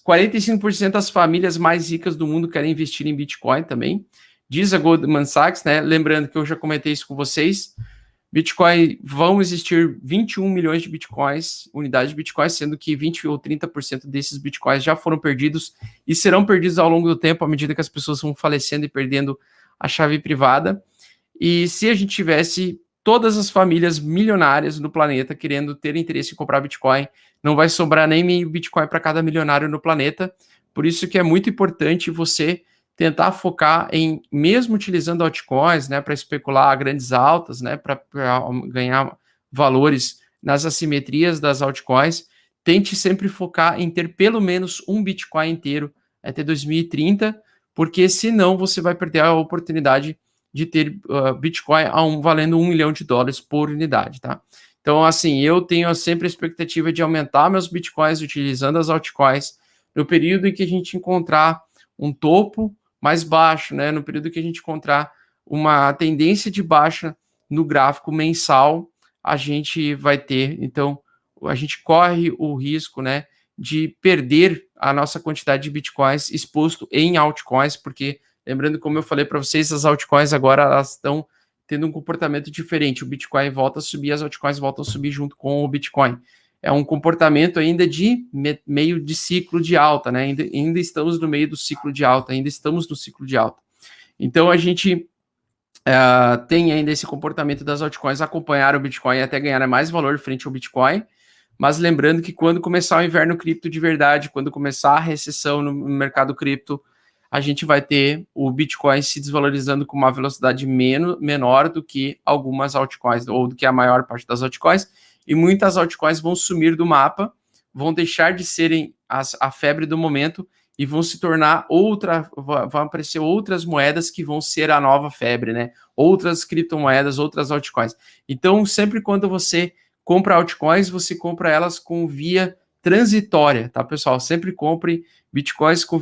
45% das famílias mais ricas do mundo querem investir em Bitcoin também. Diz a Goldman Sachs, né? Lembrando que eu já comentei isso com vocês. Bitcoin, vão existir 21 milhões de Bitcoins, unidades de Bitcoin, sendo que 20 ou 30% desses Bitcoins já foram perdidos e serão perdidos ao longo do tempo, à medida que as pessoas vão falecendo e perdendo a chave privada. E se a gente tivesse todas as famílias milionárias no planeta querendo ter interesse em comprar Bitcoin, não vai sobrar nem meio Bitcoin para cada milionário no planeta. Por isso que é muito importante você tentar focar em, mesmo utilizando altcoins, né, para especular grandes altas, né, para ganhar valores nas assimetrias das altcoins, tente sempre focar em ter pelo menos um Bitcoin inteiro até 2030, porque senão você vai perder a oportunidade de ter Bitcoin valendo $1 milhão por unidade, tá? Então, assim, eu tenho sempre a expectativa de aumentar meus Bitcoins utilizando as altcoins no período em que a gente encontrar um topo mais baixo, né? No período que a gente encontrar uma tendência de baixa no gráfico mensal, a gente vai ter, então, a gente corre o risco, né, de perder a nossa quantidade de Bitcoins exposto em altcoins, porque, lembrando, como eu falei para vocês, as altcoins agora elas estão tendo um comportamento diferente. O Bitcoin volta a subir, as altcoins voltam a subir junto com o Bitcoin. É um comportamento ainda de meio de ciclo de alta, né? Ainda estamos no meio do ciclo de alta, ainda estamos no ciclo de alta. Então, a gente tem ainda esse comportamento das altcoins acompanhar o Bitcoin até ganhar mais valor frente ao Bitcoin, mas lembrando que quando começar o inverno cripto de verdade, quando começar a recessão no mercado cripto, a gente vai ter o Bitcoin se desvalorizando com uma velocidade menor do que algumas altcoins, ou do que a maior parte das altcoins, e muitas altcoins vão sumir do mapa, vão deixar de serem a febre do momento e vão se tornar vão aparecer outras moedas que vão ser a nova febre, né? Outras criptomoedas, outras altcoins. Então, sempre quando você compra altcoins, você compra elas com via transitória, tá, pessoal? Sempre compre Bitcoins com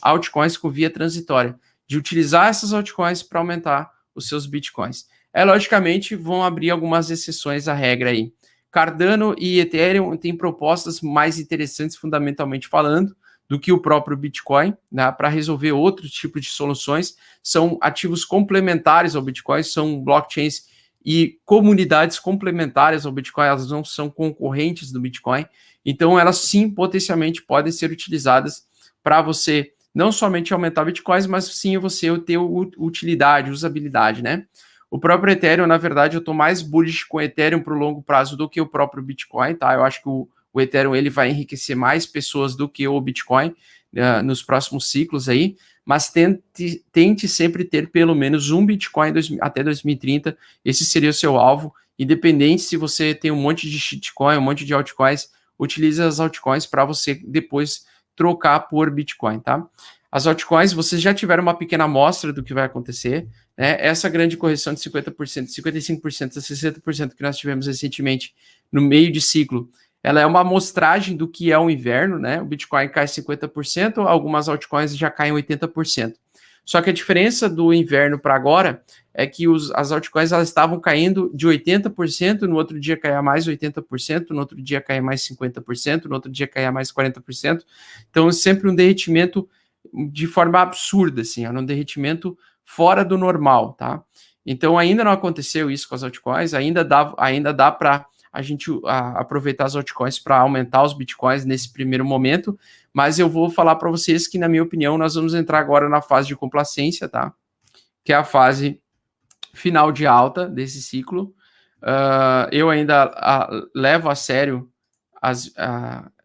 altcoins com via transitória, de utilizar essas altcoins para aumentar os seus Bitcoins. Logicamente, vão abrir algumas exceções à regra aí. Cardano e Ethereum têm propostas mais interessantes, fundamentalmente falando, do que o próprio Bitcoin, né, para resolver outro tipo de soluções. São ativos complementares ao Bitcoin, são blockchains e comunidades complementares ao Bitcoin, elas não são concorrentes do Bitcoin, então elas sim, potencialmente, podem ser utilizadas para você não somente aumentar Bitcoins, mas sim você ter utilidade, usabilidade, né? O próprio Ethereum, na verdade, eu estou mais bullish com o Ethereum para o longo prazo do que o próprio Bitcoin, tá? Eu acho que o Ethereum ele vai enriquecer mais pessoas do que o Bitcoin nos próximos ciclos aí, mas tente sempre ter pelo menos um Bitcoin até 2030, esse seria o seu alvo, independente se você tem um monte de shitcoin, um monte de altcoins, utilize as altcoins para você depois trocar por Bitcoin, tá? As altcoins, vocês já tiveram uma pequena amostra do que vai acontecer, né? Essa grande correção de 50%, 55%, 60% que nós tivemos recentemente no meio de ciclo, ela é uma amostragem do que é o inverno, né? O Bitcoin cai 50%, algumas altcoins já caem 80%. Só que a diferença do inverno para agora é que as altcoins elas estavam caindo de 80%, no outro dia caía mais 80%, no outro dia caía mais 50%, no outro dia caía mais 40%. Então, é sempre um derretimento de forma absurda, assim, é um derretimento fora do normal, tá? Então, ainda não aconteceu isso com as altcoins, ainda dá para a gente aproveitar as altcoins para aumentar os Bitcoins nesse primeiro momento, mas eu vou falar para vocês que, na minha opinião, nós vamos entrar agora na fase de complacência, tá? Que é a fase final de alta desse ciclo. Eu ainda levo a sério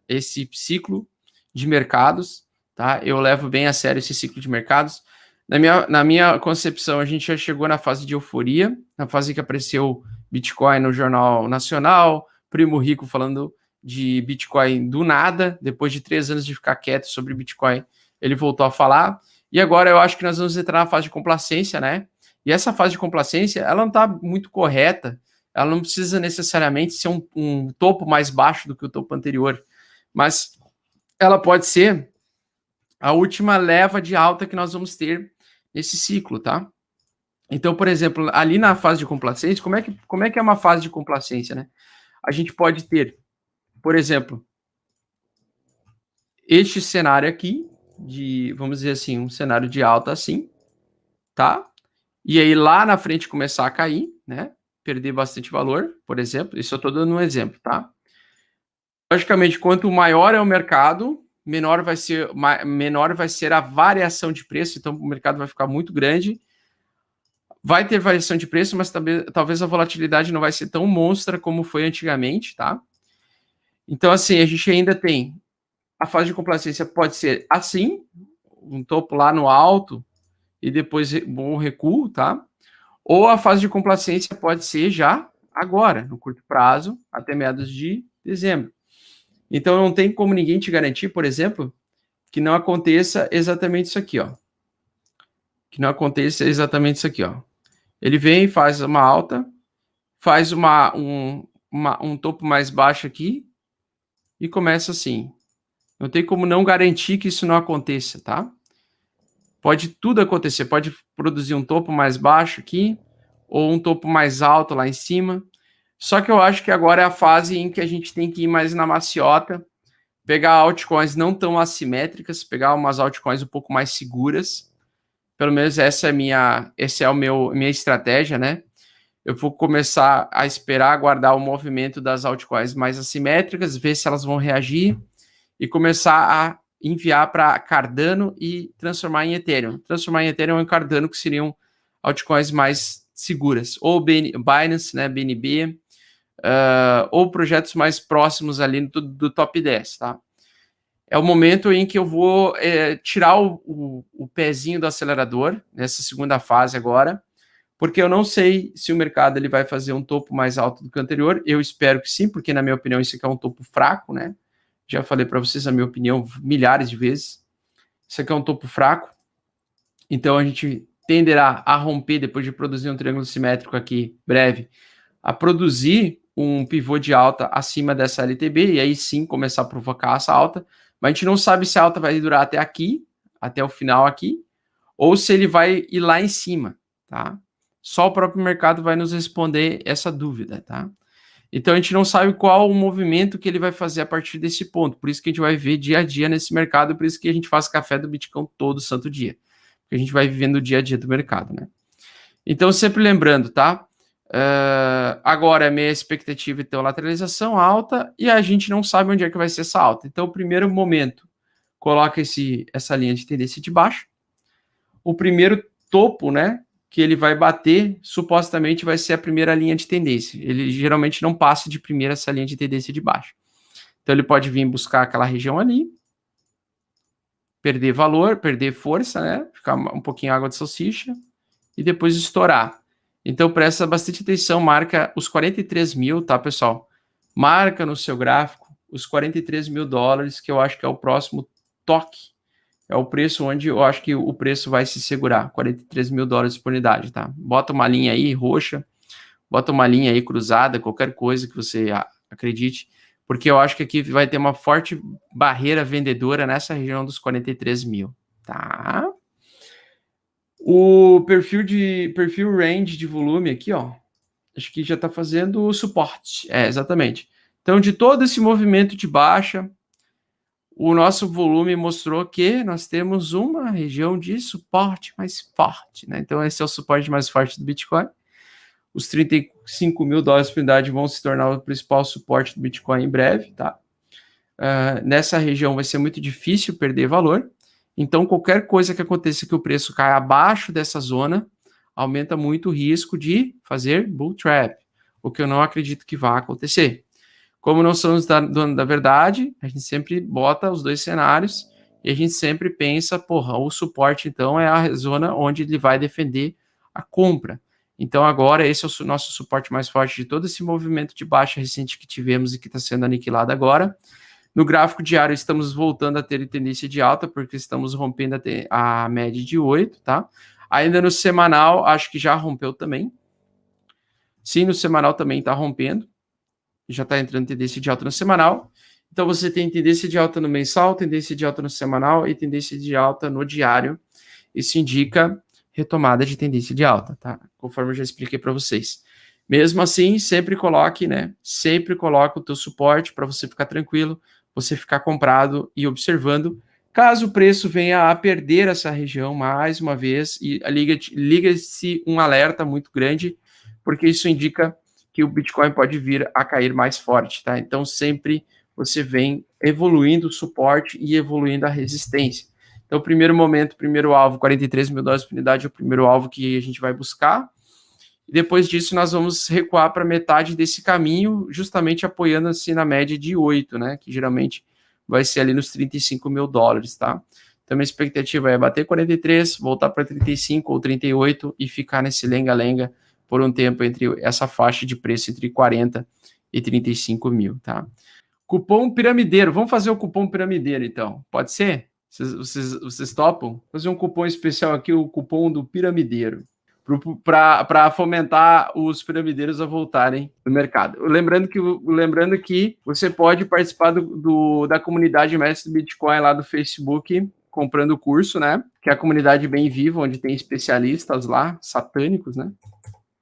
esse ciclo de mercados, tá? Eu levo bem a sério esse ciclo de mercados. Na minha concepção, a gente já chegou na fase de euforia, na fase que apareceu Bitcoin no Jornal Nacional, Primo Rico falando de Bitcoin do nada, depois de 3 anos de ficar quieto sobre Bitcoin, ele voltou a falar, e agora eu acho que nós vamos entrar na fase de complacência, né? E essa fase de complacência, ela não está muito correta, ela não precisa necessariamente ser um topo mais baixo do que o topo anterior, mas ela pode ser a última leva de alta que nós vamos ter nesse ciclo, tá? Então, por exemplo, ali na fase de complacência, como é que é uma fase de complacência, né? A gente pode ter, por exemplo, este cenário aqui, vamos dizer assim, um cenário de alta assim, tá? E aí lá na frente começar a cair, né? Perder bastante valor, por exemplo. Isso eu estou dando um exemplo, tá? Logicamente, quanto maior é o mercado, menor vai ser a variação de preço, então o mercado vai ficar muito grande. Vai ter variação de preço, mas talvez a volatilidade não vai ser tão monstra como foi antigamente, tá? Então, assim, a gente ainda tem a fase de complacência pode ser assim, um topo lá no alto e depois um recuo, tá? Ou a fase de complacência pode ser já agora, no curto prazo, até meados de dezembro. Então não tem como ninguém te garantir, por exemplo, que não aconteça exatamente isso aqui, ó. Que não aconteça exatamente isso aqui, ó. Ele vem, faz uma alta, faz um topo mais baixo aqui e começa assim. Não tem como não garantir que isso não aconteça, tá? Pode tudo acontecer, pode produzir um topo mais baixo aqui, ou um topo mais alto lá em cima. Só que eu acho que agora é a fase em que a gente tem que ir mais na maciota, pegar altcoins não tão assimétricas, pegar umas altcoins um pouco mais seguras. Pelo menos essa é minha estratégia, né? Eu vou começar a esperar aguardar o movimento das altcoins mais assimétricas, ver se elas vão reagir e começar a enviar para Cardano e transformar em Ethereum. Transformar em Ethereum e Cardano, que seriam altcoins mais seguras. Ou Binance, né, BNB, ou projetos mais próximos ali do top 10, tá? É o momento em que eu vou tirar o pezinho do acelerador, nessa segunda fase agora, porque eu não sei se o mercado ele vai fazer um topo mais alto do que o anterior. Eu espero que sim, porque na minha opinião isso aqui é um topo fraco, né? Já falei para vocês a minha opinião milhares de vezes. Isso aqui é um topo fraco. Então a gente tenderá a romper, depois de produzir um triângulo simétrico aqui breve, a produzir um pivô de alta acima dessa LTB e aí sim começar a provocar essa alta. Mas a gente não sabe se a alta vai durar até aqui, até o final aqui, ou se ele vai ir lá em cima, tá? Só o próprio mercado vai nos responder essa dúvida, tá? Então a gente não sabe qual o movimento que ele vai fazer a partir desse ponto. Por isso que a gente vai ver dia a dia nesse mercado, por isso que a gente faz café do Bitcoin todo santo dia. Porque a gente vai vivendo o dia a dia do mercado, né? Então, sempre lembrando, tá? Agora a minha expectativa é ter uma lateralização alta e a gente não sabe onde é que vai ser essa alta. Então, o primeiro momento, coloca essa linha de tendência de baixo. O primeiro topo, né? Que ele vai bater, supostamente vai ser a primeira linha de tendência. Ele geralmente não passa de primeira essa linha de tendência de baixo. Então ele pode vir buscar aquela região ali, perder valor, perder força, né? Ficar um pouquinho água de salsicha e depois estourar. Então presta bastante atenção, marca os 43 mil, tá, pessoal? Marca no seu gráfico os 43 mil dólares, que eu acho que é o próximo toque. É o preço onde eu acho que o preço vai se segurar, 43 mil dólares por unidade, tá? Bota uma linha aí roxa, bota uma linha aí cruzada, qualquer coisa que você acredite, porque eu acho que aqui vai ter uma forte barreira vendedora nessa região dos 43 mil, tá? O perfil range de volume aqui, ó, acho que já está fazendo suporte, exatamente. Então, de todo esse movimento de baixa, o nosso volume mostrou que nós temos uma região de suporte mais forte, né? Então, esse é o suporte mais forte do Bitcoin. Os 35 mil dólares por unidade vão se tornar o principal suporte do Bitcoin em breve, tá? Nessa região vai ser muito difícil perder valor. Então, qualquer coisa que aconteça que o preço caia abaixo dessa zona, aumenta muito o risco de fazer bull trap, o que eu não acredito que vá acontecer. Como não somos dono da verdade, a gente sempre bota os dois cenários e a gente sempre pensa, porra, o suporte então é a zona onde ele vai defender a compra. Então agora esse é o nosso suporte mais forte de todo esse movimento de baixa recente que tivemos e que está sendo aniquilado agora. No gráfico diário estamos voltando a ter tendência de alta porque estamos rompendo a média de 8, tá? Ainda no semanal, acho que já rompeu também. Sim, no semanal também está rompendo. Já está entrando tendência de alta no semanal. Então você tem tendência de alta no mensal, tendência de alta no semanal e tendência de alta no diário. Isso indica retomada de tendência de alta, tá? Conforme eu já expliquei para vocês. Mesmo assim, sempre coloque, né? Sempre coloque o teu suporte para você ficar tranquilo. você ficar comprado e observando. Caso o preço venha a perder essa região mais uma vez, e liga-se um alerta muito grande, porque isso indica que o Bitcoin pode vir a cair mais forte, tá? Então sempre você vem evoluindo o suporte e evoluindo a resistência. Então, primeiro momento, primeiro alvo, 43 mil dólares por unidade é o primeiro alvo que a gente vai buscar. E depois disso, nós vamos recuar para metade desse caminho, justamente apoiando assim na média de 8, né? Que geralmente vai ser ali nos 35 mil dólares, tá? Então, minha expectativa é bater 43, voltar para 35 ou 38 e ficar nesse lenga-lenga por um tempo entre essa faixa de preço entre 40 e 35 mil, tá? Cupom piramideiro. Vamos fazer o cupom piramideiro, então. Pode ser? Vocês topam? Fazer um cupom especial aqui, o cupom do piramideiro, para fomentar os piramideiros a voltarem no mercado. Lembrando que você pode participar da comunidade Mestre do Bitcoin lá do Facebook, comprando o curso, né? Que é a comunidade bem viva, onde tem especialistas lá, satânicos, né?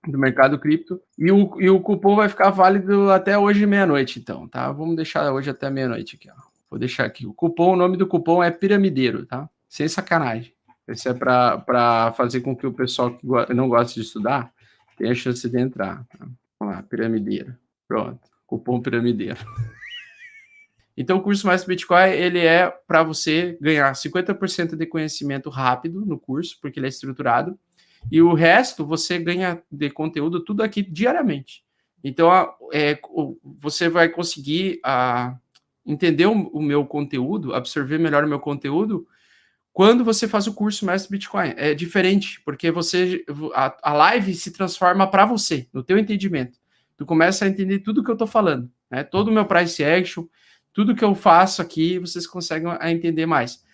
Do mercado cripto. E o cupom vai ficar válido até hoje meia-noite, então, tá? Vamos deixar hoje até meia-noite aqui, ó. Vou deixar aqui. O nome do cupom é piramideiro, tá? Sem sacanagem. Esse é para fazer com que o pessoal que não gosta de estudar tenha a chance de entrar. Tá? Vamos lá, piramideiro. Pronto. Cupom piramideiro. Então, o curso Mais Bitcoin, ele é para você ganhar 50% de conhecimento rápido no curso, porque ele é estruturado. E o resto você ganha de conteúdo tudo aqui diariamente. Então, você vai conseguir entender o meu conteúdo, absorver melhor o meu conteúdo, quando você faz o curso Mestre Bitcoin. É diferente, porque a live se transforma para você, no teu entendimento. Tu começa a entender tudo que eu estou falando, né? Todo o meu price action, tudo que eu faço aqui, vocês conseguem entender mais.